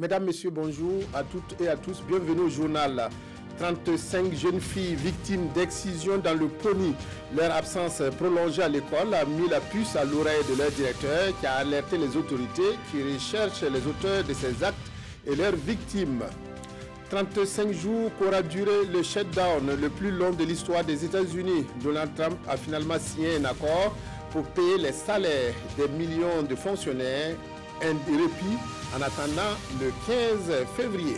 Mesdames, Messieurs, bonjour à toutes et à tous. Bienvenue au journal. 35 jeunes filles victimes d'excision dans le Pony. Leur absence prolongée à l'école a mis la puce à l'oreille de leur directeur qui a alerté les autorités qui recherchent les auteurs de ces actes et leurs victimes. 35 jours qu'aura duré le shutdown le plus long de l'histoire des États-Unis. Donald Trump a finalement signé un accord pour payer les salaires des millions de fonctionnaires. Un répit en attendant le 15 février.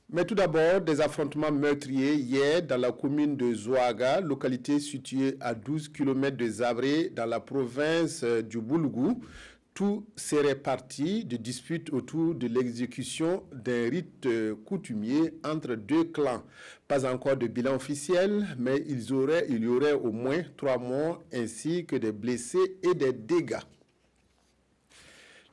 Mais tout d'abord, des affrontements meurtriers hier dans la commune de Zouaga, localité située à 12 km de Zabré dans la province du Boulgoum. Tout serait parti de disputes autour de l'exécution d'un rite coutumier entre deux clans. Pas encore de bilan officiel, mais il y aurait au moins 3 morts ainsi que des blessés et des dégâts.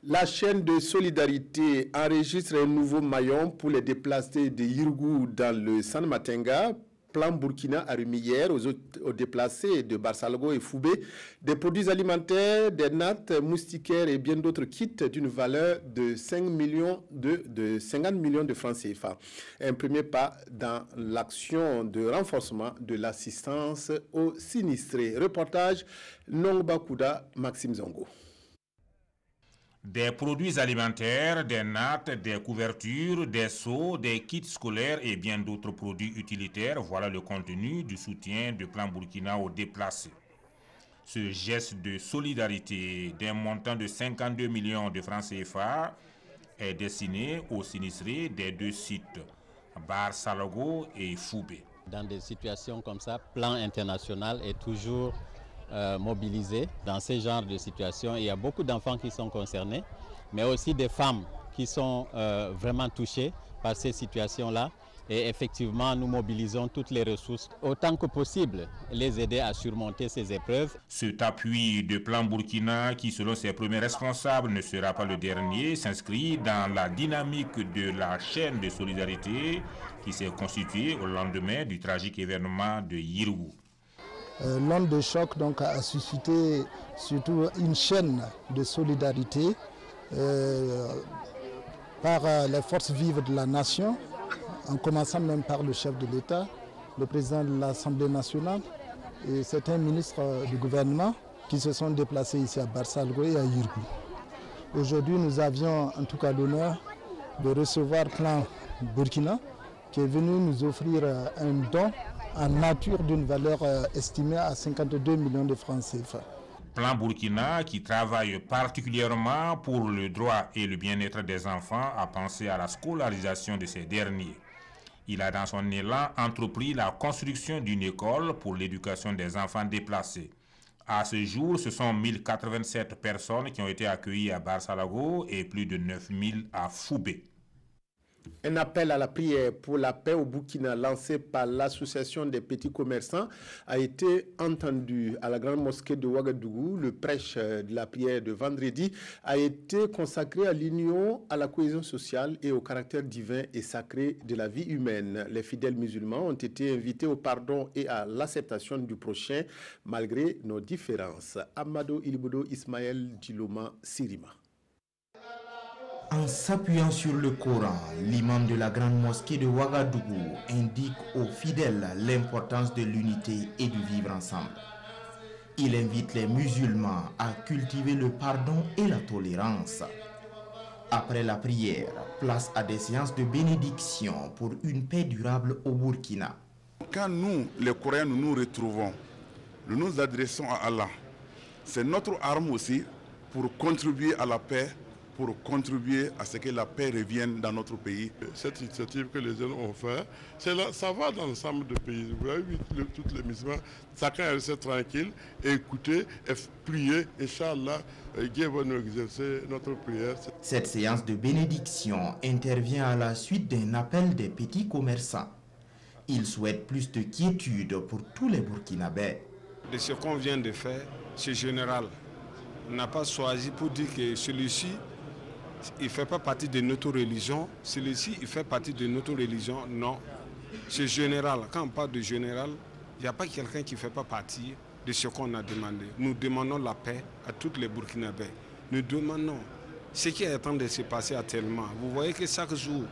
La chaîne de solidarité enregistre un nouveau maillon pour les déplacés de Yirgou dans le San Matenga. Plan Burkina a remis hier aux déplacés de Barsalgo et Foubé des produits alimentaires, des nattes, moustiquaires et bien d'autres kits d'une valeur de 50 millions de francs CFA. Un premier pas dans l'action de renforcement de l'assistance aux sinistrés. Reportage Nongba Kouda, Maxime Zongo. Des produits alimentaires, des nattes, des couvertures, des seaux, des kits scolaires et bien d'autres produits utilitaires, voilà le contenu du soutien du Plan Burkina aux déplacés. Ce geste de solidarité d'un montant de 52 millions de francs CFA est destiné aux sinistrés des deux sites, Barsalogo et Foubé. Dans des situations comme ça, Plan international est toujours mobilisés dans ce genre de situation. Il y a beaucoup d'enfants qui sont concernés, mais aussi des femmes qui sont vraiment touchées par ces situations-là. Et effectivement, nous mobilisons toutes les ressources autant que possible, les aider à surmonter ces épreuves. Cet appui de Plan Burkina, qui selon ses premiers responsables ne sera pas le dernier, s'inscrit dans la dynamique de la chaîne de solidarité qui s'est constituée au lendemain du tragique événement de Yirgou. L'onde de choc donc, a suscité surtout une chaîne de solidarité par les forces vives de la nation, en commençant même par le chef de l'État, le président de l'Assemblée nationale et certains ministres du gouvernement qui se sont déplacés ici à Barsalgo et à Yirgou. Aujourd'hui, nous avions en tout cas l'honneur de recevoir Plan Burkina qui est venu nous offrir un don en nature d'une valeur estimée à 52 millions de francs CFA. Plan Burkina, qui travaille particulièrement pour le droit et le bien-être des enfants, a pensé à la scolarisation de ces derniers. Il a dans son élan entrepris la construction d'une école pour l'éducation des enfants déplacés. À ce jour, ce sont 1087 personnes qui ont été accueillies à Barsalago et plus de 9000 à Foubé. Un appel à la prière pour la paix au Burkina lancé par l'association des petits commerçants a été entendu à la grande mosquée de Ouagadougou. Le prêche de la prière de vendredi a été consacré à l'union, à la cohésion sociale et au caractère divin et sacré de la vie humaine. Les fidèles musulmans ont été invités au pardon et à l'acceptation du prochain malgré nos différences. Amado Ilibodo Ismaël Djiloma Sirima. En s'appuyant sur le Coran, l'imam de la grande mosquée de Ouagadougou indique aux fidèles l'importance de l'unité et du vivre ensemble. Il invite les musulmans à cultiver le pardon et la tolérance. Après la prière, place à des séances de bénédiction pour une paix durable au Burkina. Quand nous, les Coréens, nous nous retrouvons, nous nous adressons à Allah. C'est notre arme aussi pour contribuer à la paix, pour contribuer à ce que la paix revienne dans notre pays. Cette initiative que les jeunes ont faite, ça va dans l'ensemble du pays. Vous avez vu toutes les musulmans, chacun reste tranquille, et écouter, et prier, Inch'Allah, Dieu va nous exercer notre prière. Cette séance de bénédiction intervient à la suite d'un appel des petits commerçants. Ils souhaitent plus de quiétude pour tous les Burkinabés. De ce qu'on vient de faire, c'est général. On n'a pas choisi pour dire que celui-ci, il ne fait pas partie de notre religion, celui-ci, il fait partie de notre religion. Non, c'est général. Quand on parle de général, il n'y a pas quelqu'un qui ne fait pas partie de ce qu'on a demandé. Nous demandons la paix à tous les Burkinabés. Nous demandons Ce qui est en train de se passer actuellement, vous voyez que chaque jour,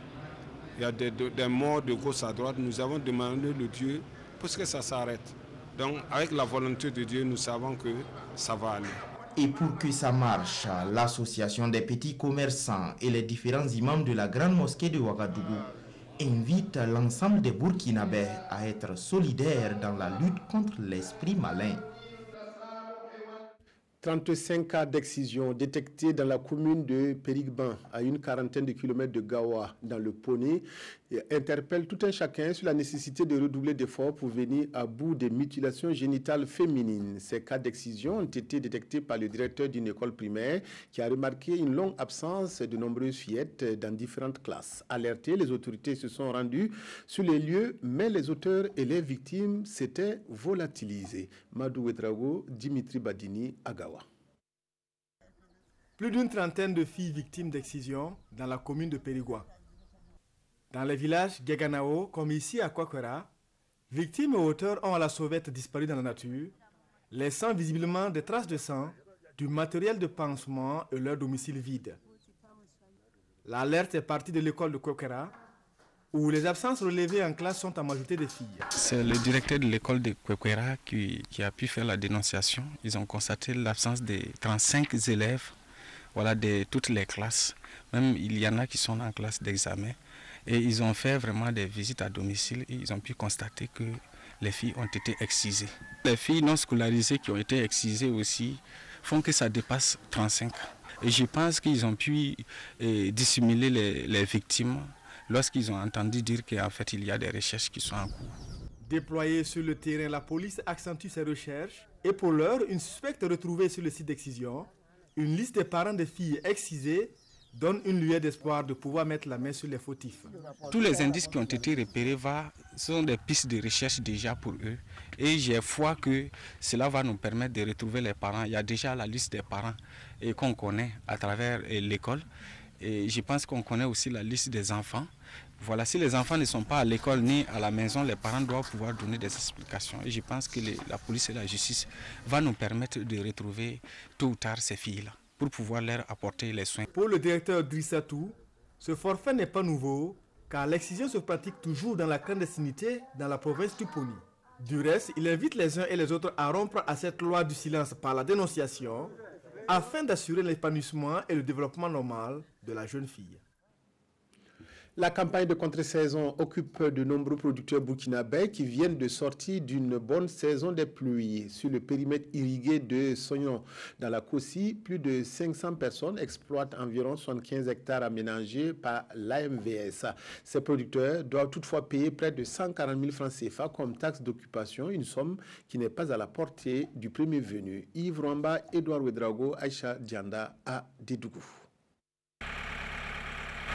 il y a des morts de gauche à droite. Nous avons demandé le Dieu pour que ça s'arrête. Donc, avec la volonté de Dieu, nous savons que ça va aller. Et pour que ça marche, l'association des petits commerçants et les différents imams de la grande mosquée de Ouagadougou invitent l'ensemble des Burkinabés à être solidaires dans la lutte contre l'esprit malin. 35 cas d'excision détectés dans la commune de Périgban, à une quarantaine de kilomètres de Gawa, dans le Poni, interpellent tout un chacun sur la nécessité de redoubler d'efforts pour venir à bout des mutilations génitales féminines. Ces cas d'excision ont été détectés par le directeur d'une école primaire qui a remarqué une longue absence de nombreuses fillettes dans différentes classes. Alertées, les autorités se sont rendues sur les lieux, mais les auteurs et les victimes s'étaient volatilisés. Madou Ouedraogo, Dimitri Badini, Agawa. Plus d'une trentaine de filles victimes d'excision dans la commune de Périgua. Dans les villages Geganao, comme ici à Kwakwera, victimes et auteurs ont à la sauvette disparu dans la nature, laissant visiblement des traces de sang, du matériel de pansement et leur domicile vide. L'alerte est partie de l'école de Kwakwera, où les absences relevées en classe sont en majorité des filles. C'est le directeur de l'école de Kwakwera qui a pu faire la dénonciation. Ils ont constaté l'absence de 35 élèves, voilà, de toutes les classes. Même il y en a qui sont en classe d'examen. Et ils ont fait vraiment des visites à domicile et ils ont pu constater que les filles ont été excisées. Les filles non scolarisées qui ont été excisées aussi font que ça dépasse 35. Et je pense qu'ils ont pu dissimuler les victimes lorsqu'ils ont entendu dire qu'en fait il y a des recherches qui sont en cours. Déployée sur le terrain, la police accentue ses recherches et pour l'heure, une suspecte retrouvée sur le site d'excision, une liste des parents des filles excisées donne une lueur d'espoir de pouvoir mettre la main sur les fautifs. Tous les indices qui ont été repérés sont des pistes de recherche déjà pour eux. Et j'ai foi que cela va nous permettre de retrouver les parents. Il y a déjà la liste des parents qu'on connaît à travers l'école. Et je pense qu'on connaît aussi la liste des enfants. Voilà, si les enfants ne sont pas à l'école ni à la maison, les parents doivent pouvoir donner des explications. Et je pense que la police et la justice vont nous permettre de retrouver tôt ou tard ces filles-là, pour pouvoir leur apporter les soins. Pour le directeur Drissatou, ce forfait n'est pas nouveau, car l'excision se pratique toujours dans la clandestinité dans la province du Poni. Du reste, il invite les uns et les autres à rompre à cette loi du silence par la dénonciation, afin d'assurer l'épanouissement et le développement normal de la jeune fille. La campagne de contre-saison occupe de nombreux producteurs burkinabés qui viennent de sortir d'une bonne saison des pluies. Sur le périmètre irrigué de Sognon, dans la Kossi, plus de 500 personnes exploitent environ 75 hectares aménagés par l'AMVS. Ces producteurs doivent toutefois payer près de 140 000 francs CFA comme taxe d'occupation, une somme qui n'est pas à la portée du premier venu. Yves Rwamba, Edouard Ouedraogo, Aïcha Dianda à Dédougou.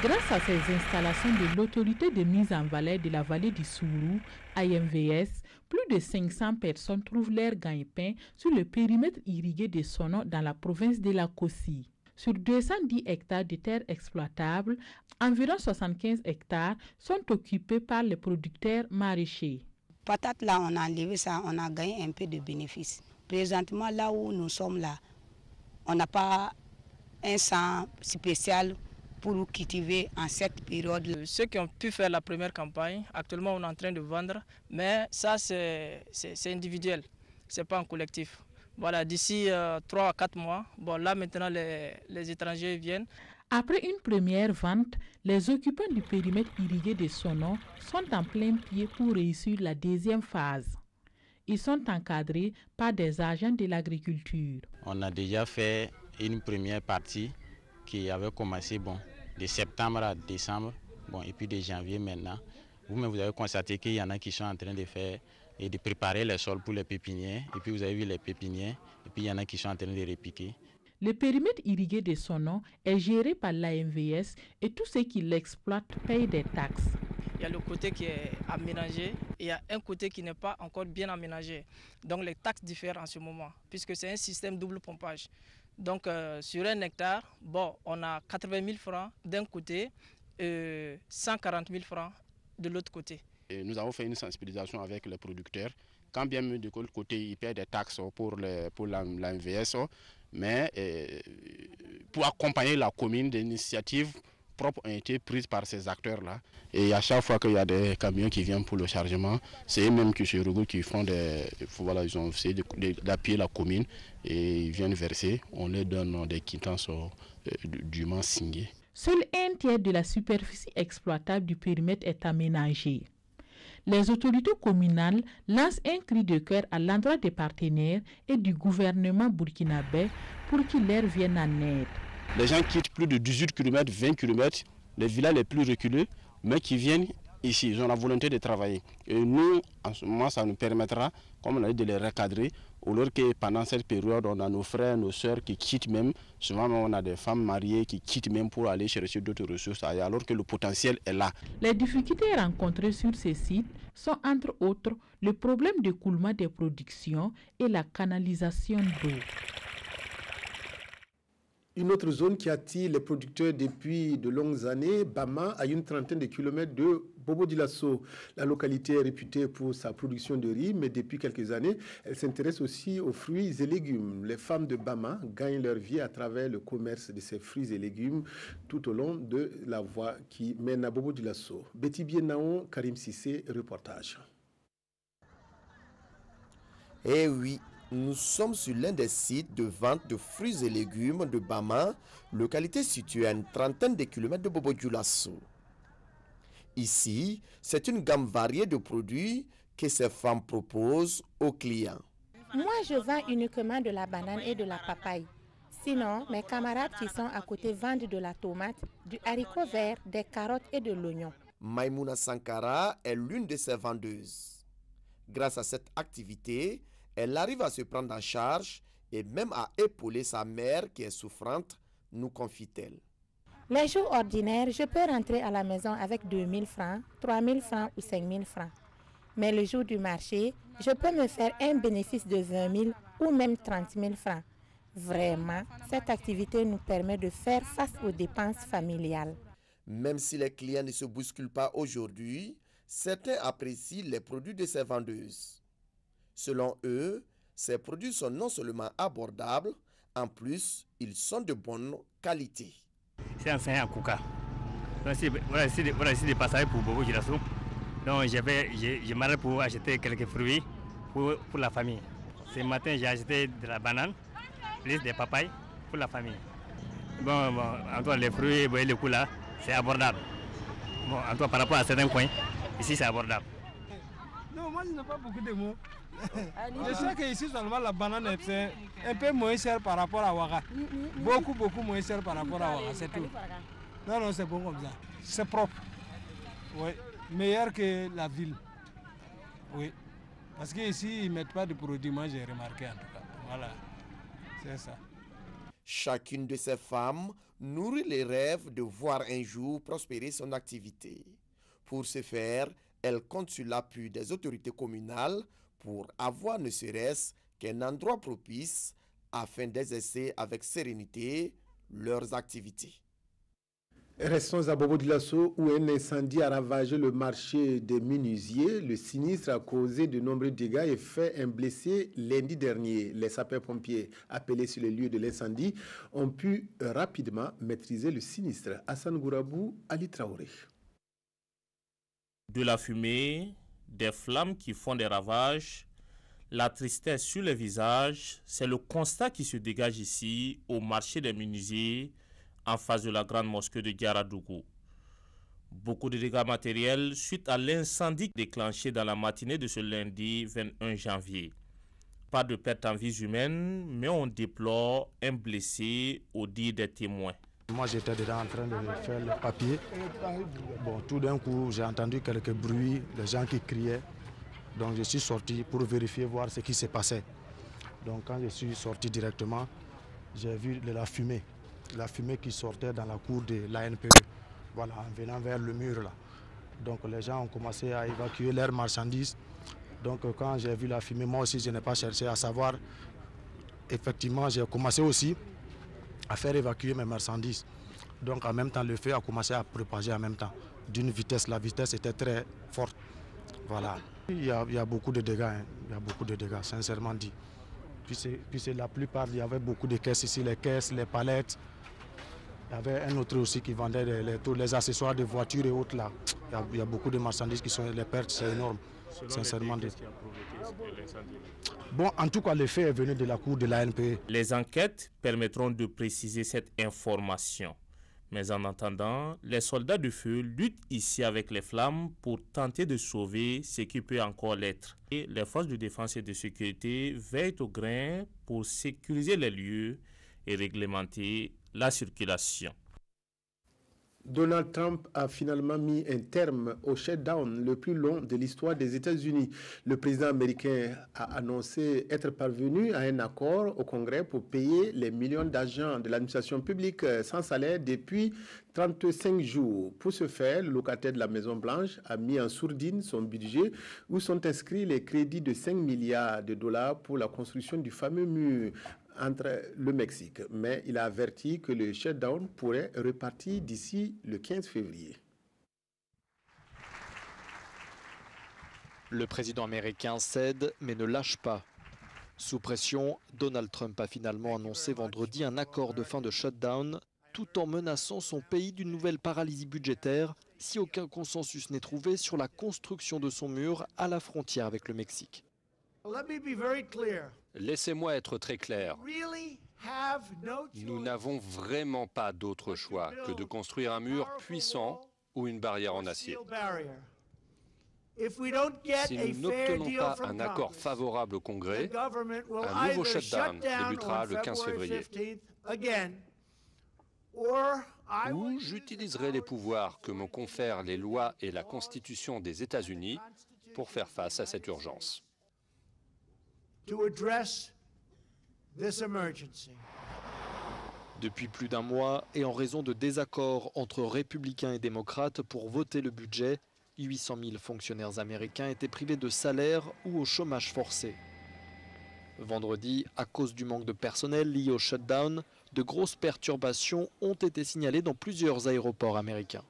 Grâce à ces installations de l'autorité de mise en valeur de la vallée du Sourou, AMVS, plus de 500 personnes trouvent leur gagne-pain sur le périmètre irrigué de Sono dans la province de la Kossi. Sur 210 hectares de terres exploitables, environ 75 hectares sont occupés par les producteurs maraîchers. Patate là, on a enlevé ça, on a gagné un peu de bénéfices. Présentement, là où nous sommes là, on n'a pas un sang spécial pour cultiver en cette période. Ceux qui ont pu faire la première campagne, actuellement on est en train de vendre, mais ça c'est individuel, c'est pas en collectif. Voilà, d'ici 3 à 4 mois, bon là maintenant les étrangers viennent. Après une première vente, les occupants du périmètre irrigué de Sono sont en plein pied pour réussir la deuxième phase. Ils sont encadrés par des agents de l'agriculture. On a déjà fait une première partie qui avait commencé de septembre à décembre, et puis de janvier maintenant. Vous-même, vous avez constaté qu'il y en a qui sont en train de faire et de préparer les sols pour les pépinières. Et puis vous avez vu les pépinières, et puis il y en a qui sont en train de repiquer. Le périmètre irrigué de Sono est géré par l'AMVS et tous ceux qui l'exploitent payent des taxes. Il y a le côté qui est aménagé et il y a un côté qui n'est pas encore bien aménagé. Donc les taxes diffèrent en ce moment, puisque c'est un système double pompage. Donc sur un hectare, on a 80 000 francs d'un côté et 140 000 francs de l'autre côté. Et nous avons fait une sensibilisation avec les producteurs. Quand bien même de l'autre côté, ils paient des taxes pour l'AMVS, Mais pour accompagner la commune, des initiatives propres ont été prises par ces acteurs-là. Et à chaque fois qu'il y a des camions qui viennent pour le chargement, c'est eux-mêmes qui se regroupent, qui font voilà, ils ont essayé d'appuyer la commune et ils viennent verser. On leur donne des quittances dûment signées. Seul un tiers de la superficie exploitable du périmètre est aménagée. Les autorités communales lancent un cri de cœur à l'endroit des partenaires et du gouvernement burkinabé pour qu'ils leur viennent en aide. Les gens quittent plus de 18 km, 20 km, les villages les plus reculés, mais qui viennent ici, ils ont la volonté de travailler. Et nous, en ce moment, ça nous permettra, comme on a dit, de les recadrer, alors que pendant cette période, on a nos frères, nos sœurs qui quittent même. Souvent, on a des femmes mariées qui quittent même pour aller chercher d'autres ressources ailleurs, alors que le potentiel est là. Les difficultés rencontrées sur ces sites sont entre autres le problème d'écoulement des productions et la canalisation d'eau. Une autre zone qui attire les producteurs depuis de longues années, Bama, à une trentaine de kilomètres de Bobo-Dioulasso. La localité est réputée pour sa production de riz, mais depuis quelques années, elle s'intéresse aussi aux fruits et légumes. Les femmes de Bama gagnent leur vie à travers le commerce de ces fruits et légumes tout au long de la voie qui mène à Bobo-Dioulasso. Betty Bienaon, Karim Sissé, reportage. Eh oui. Nous sommes sur l'un des sites de vente de fruits et légumes de Bama, localité située à une trentaine de kilomètres de Bobo-Dioulasso. Ici, c'est une gamme variée de produits que ces femmes proposent aux clients. Moi, je vends uniquement de la banane et de la papaye. Sinon, mes camarades qui sont à côté vendent de la tomate, du haricot vert, des carottes et de l'oignon. Maïmouna Sankara est l'une de ces vendeuses. Grâce à cette activité, elle arrive à se prendre en charge et même à épauler sa mère qui est souffrante, nous confie-t-elle. Les jours ordinaires, je peux rentrer à la maison avec 2000 francs, 3000 francs ou 5000 francs. Mais le jour du marché, je peux me faire un bénéfice de 20 000 ou même 30 000 francs. Vraiment, cette activité nous permet de faire face aux dépenses familiales. Même si les clients ne se bousculent pas aujourd'hui, certains apprécient les produits de ces vendeuses. Selon eux, ces produits sont non seulement abordables, en plus, ils sont de bonne qualité. C'est un à Kouka. Voilà ici des passages pour Bobo-Dioulasso. Donc je m'arrête pour acheter quelques fruits pour la famille. Ce matin, j'ai acheté de la banane, plus des papayes pour la famille. Bon, encore les fruits, vous voyez le coût là, c'est abordable. Bon, encore par rapport à certains coins, ici c'est abordable. Non, moi je n'ai pas beaucoup de mots. Je sais qu'ici seulement la banane est un peu moins chère par rapport à Ouaga. Beaucoup moins chère par rapport à Ouaga, c'est tout. Non, c'est bon comme ça. C'est propre. Oui. Meilleur que la ville. Oui. Parce qu'ici, ils ne mettent pas de produits, moi j'ai remarqué en tout cas. Voilà. C'est ça. Chacune de ces femmes nourrit les rêves de voir un jour prospérer son activité. Pour ce faire, elle compte sur l'appui des autorités communales pour avoir ne serait-ce qu'un endroit propice afin d'exercer avec sérénité leurs activités. Restons à Bobo-Dioulasso où un incendie a ravagé le marché des menuisiers. Le sinistre a causé de nombreux dégâts et fait un blessé lundi dernier. Les sapeurs-pompiers appelés sur le lieu de l'incendie ont pu rapidement maîtriser le sinistre. Hassan Gourabou, Ali Traoré. De la fumée, des flammes qui font des ravages, la tristesse sur les visages, c'est le constat qui se dégage ici au marché des menuisiers en face de la grande mosquée de Diaradougou. Beaucoup de dégâts matériels suite à l'incendie déclenché dans la matinée de ce lundi 21 janvier. Pas de perte en vies humaines, mais on déplore un blessé au dire des témoins. Moi j'étais dedans en train de faire le papier. Bon, tout d'un coup j'ai entendu quelques bruits, les gens qui criaient. Donc je suis sorti pour vérifier, voir ce qui se passait. Donc quand je suis sorti directement, j'ai vu de la fumée qui sortait dans la cour de l'ANPE, voilà, en venant vers le mur là. Donc les gens ont commencé à évacuer leurs marchandises. Donc quand j'ai vu la fumée, moi aussi je n'ai pas cherché à savoir. Effectivement, j'ai commencé aussi à faire évacuer mes marchandises. Donc en même temps, le feu a commencé à propager en même temps, d'une vitesse. La vitesse était très forte. Voilà. Il y a beaucoup de dégâts, il y a beaucoup de dégâts, sincèrement dit. Puis c'est la plupart, il y avait beaucoup de caisses ici, les caisses, les palettes. Il y avait un autre aussi qui vendait les accessoires de voitures et autres là. Il y a beaucoup de marchandises qui sont, les pertes, c'est énorme. Sincèrement. Bon, en tout cas, l'effet est venu de la cour de l'ANP. Les enquêtes permettront de préciser cette information. Mais en attendant, les soldats du feu luttent ici avec les flammes pour tenter de sauver ce qui peut encore l'être. Et les forces de défense et de sécurité veillent au grain pour sécuriser les lieux et réglementer la circulation. Donald Trump a finalement mis un terme au shutdown le plus long de l'histoire des États-Unis. Le président américain a annoncé être parvenu à un accord au Congrès pour payer les millions d'agents de l'administration publique sans salaire depuis 35 jours. Pour ce faire, le locataire de la Maison-Blanche a mis en sourdine son budget où sont inscrits les crédits de 5 milliards de dollars pour la construction du fameux mur entre le Mexique. Mais il a averti que le shutdown pourrait repartir d'ici le 15 février. Le président américain cède mais ne lâche pas. Sous pression, Donald Trump a finalement annoncé vendredi un accord de fin de shutdown tout en menaçant son pays d'une nouvelle paralysie budgétaire si aucun consensus n'est trouvé sur la construction de son mur à la frontière avec le Mexique. Laissez-moi être très clair. Nous n'avons vraiment pas d'autre choix que de construire un mur puissant ou une barrière en acier. Si nous n'obtenons pas un accord favorable au Congrès, un nouveau shutdown débutera le 15 février. Ou j'utiliserai les pouvoirs que me confèrent les lois et la Constitution des États-Unis pour faire face à cette urgence. Depuis plus d'un mois, et en raison de désaccords entre républicains et démocrates pour voter le budget, 800 000 fonctionnaires américains étaient privés de salaire ou au chômage forcé. Vendredi, à cause du manque de personnel lié au shutdown, de grosses perturbations ont été signalées dans plusieurs aéroports américains.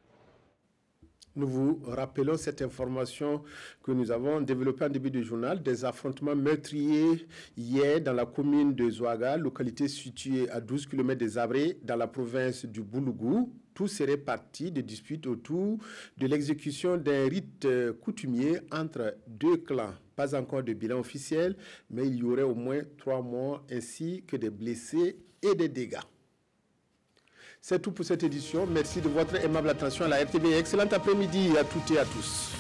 Nous vous rappelons cette information que nous avons développée en début de journal. Des affrontements meurtriers hier dans la commune de Zouaga, localité située à 12 km des Abré, dans la province du Boulougou. Tout serait parti de disputes autour de l'exécution d'un rite coutumier entre deux clans. Pas encore de bilan officiel, mais il y aurait au moins 3 morts ainsi que des blessés et des dégâts. C'est tout pour cette édition. Merci de votre aimable attention à la RTV. Excellent après-midi à toutes et à tous.